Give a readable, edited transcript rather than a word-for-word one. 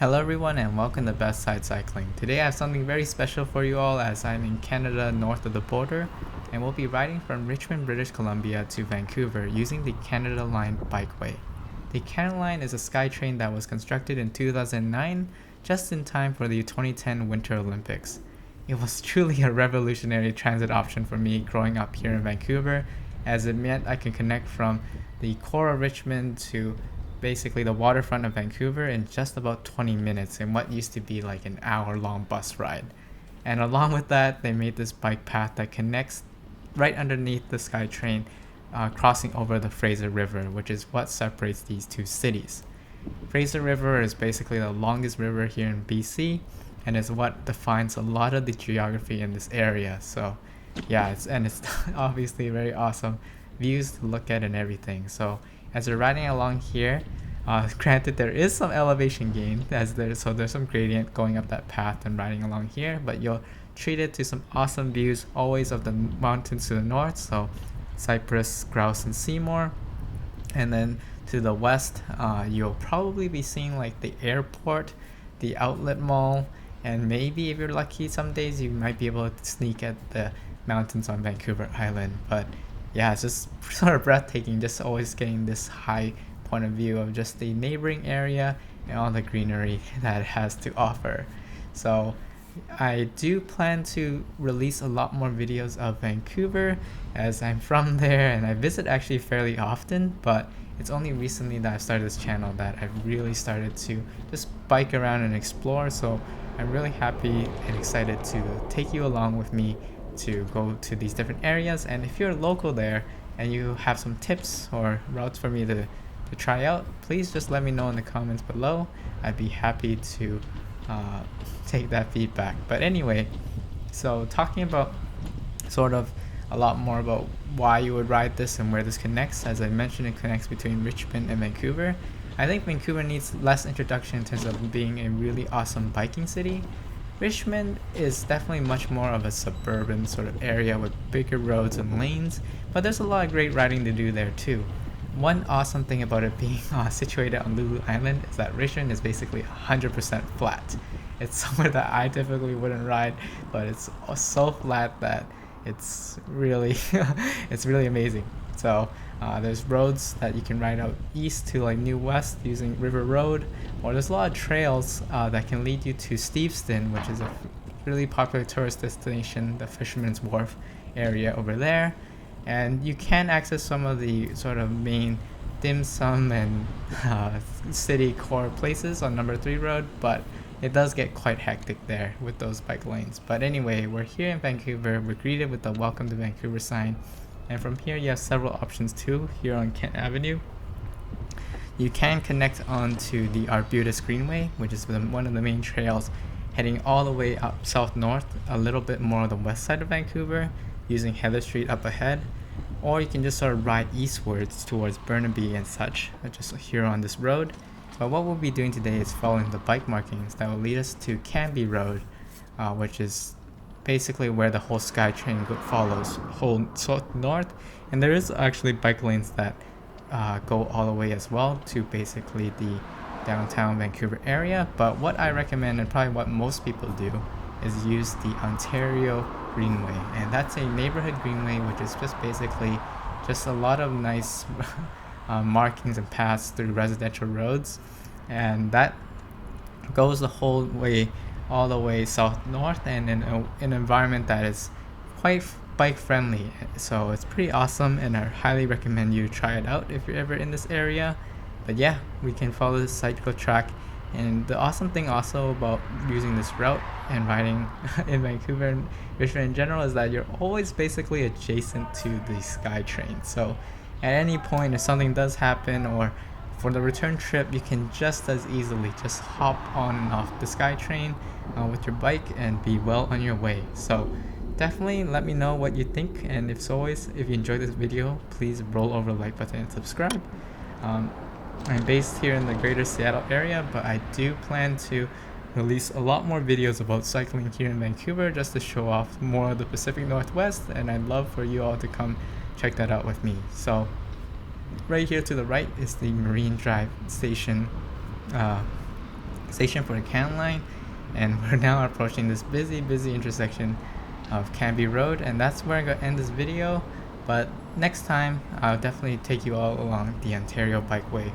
Hello everyone and welcome to Best Side Cycling. Today I have something very special for you all as I'm in Canada north of the border and we'll be riding from Richmond, British Columbia to Vancouver using the Canada Line Bikeway. The Canada Line is a SkyTrain that was constructed in 2009 just in time for the 2010 Winter Olympics. It was truly a revolutionary transit option for me growing up here in Vancouver as it meant I could connect from the core of Richmond to basically the waterfront of Vancouver in just about 20 minutes in what used to be like an hour-long bus ride. And along with that, they made this bike path that connects right underneath the SkyTrain, crossing over the Fraser River, which is what separates these two cities. Fraser River is basically the longest river here in BC and is what defines a lot of the geography in this area. So yeah, it's obviously very awesome views to look at and everything. So as we're riding along here, granted there is some elevation gain there's some gradient going up that path and riding along here, but you'll treat it to some awesome views always of the mountains to the north, so Cypress, Grouse, and Seymour. And then to the west, you'll probably be seeing like the airport, the outlet mall, and maybe if you're lucky some days you might be able to sneak at the mountains on Vancouver Island. But yeah, it's just sort of breathtaking, just always getting this high point of view of just the neighboring area and all the greenery that it has to offer. So I do plan to release a lot more videos of Vancouver as I'm from there and I visit actually fairly often, but it's only recently that I've started this channel that I've really started to just bike around and explore. So I'm really happy and excited to take you along with me to go to these different areas. And if you're local there and you have some tips or routes for me to try out, please just let me know in the comments below. I'd be happy to take that feedback. But anyway, so talking about sort of a lot more about why you would ride this and where this connects. As I mentioned, it connects between Richmond and Vancouver. I think Vancouver needs less introduction in terms of being a really awesome biking city. Richmond is definitely much more of a suburban sort of area with bigger roads and lanes, but there's a lot of great riding to do there too. One awesome thing about it being situated on Lulu Island is that Richmond is basically 100% flat. It's somewhere that I typically wouldn't ride, but it's so flat that it's really it's really amazing. So there's roads that you can ride out east to like New West using River Road, or there's a lot of trails that can lead you to Steveston, which is a really popular tourist destination, the Fisherman's Wharf area over there. And you can access some of the sort of main dim sum and city core places on number 3 road, but it does get quite hectic there with those bike lanes. But anyway, we're here in Vancouver. We're greeted with the Welcome to Vancouver sign. And from here, you have several options too. Here on Kent Avenue, you can connect onto the Arbutus Greenway, which is one of the main trails heading all the way up south-north, a little bit more on the west side of Vancouver, using Heather Street up ahead. Or you can just sort of ride eastwards towards Burnaby and such, just here on this road. But what we'll be doing today is following the bike markings that will lead us to Canby Road, which is basically where the whole SkyTrain follows whole north, and there is actually bike lanes that go all the way as well to basically the downtown Vancouver area. But what I recommend, and probably what most people do, is use the Ontario Greenway, and that's a neighborhood greenway which is just basically just a lot of nice markings and paths through residential roads, and that goes the whole way all the way south north and in an environment that is quite bike friendly. So it's pretty awesome and I highly recommend you try it out if you're ever in this area. But yeah, we can follow this cycle track. And the awesome thing also about using this route and riding in Vancouver and Richmond in general is that you're always basically adjacent to the SkyTrain. So at any point if something does happen, or for the return trip, you can just as easily just hop on and off the SkyTrain with your bike and be well on your way. So definitely let me know what you think, and if you enjoyed this video, please roll over the like button and subscribe. I'm based here in the greater Seattle area, but I do plan to release a lot more videos about cycling here in Vancouver just to show off more of the Pacific Northwest, and I'd love for you all to come check that out with me. So right here to the right is the Marine Drive Station station for the Canada Line, and we're now approaching this busy intersection of Canby Road, and that's where I'm going to end this video. But next time I'll definitely take you all along the Ontario Bikeway.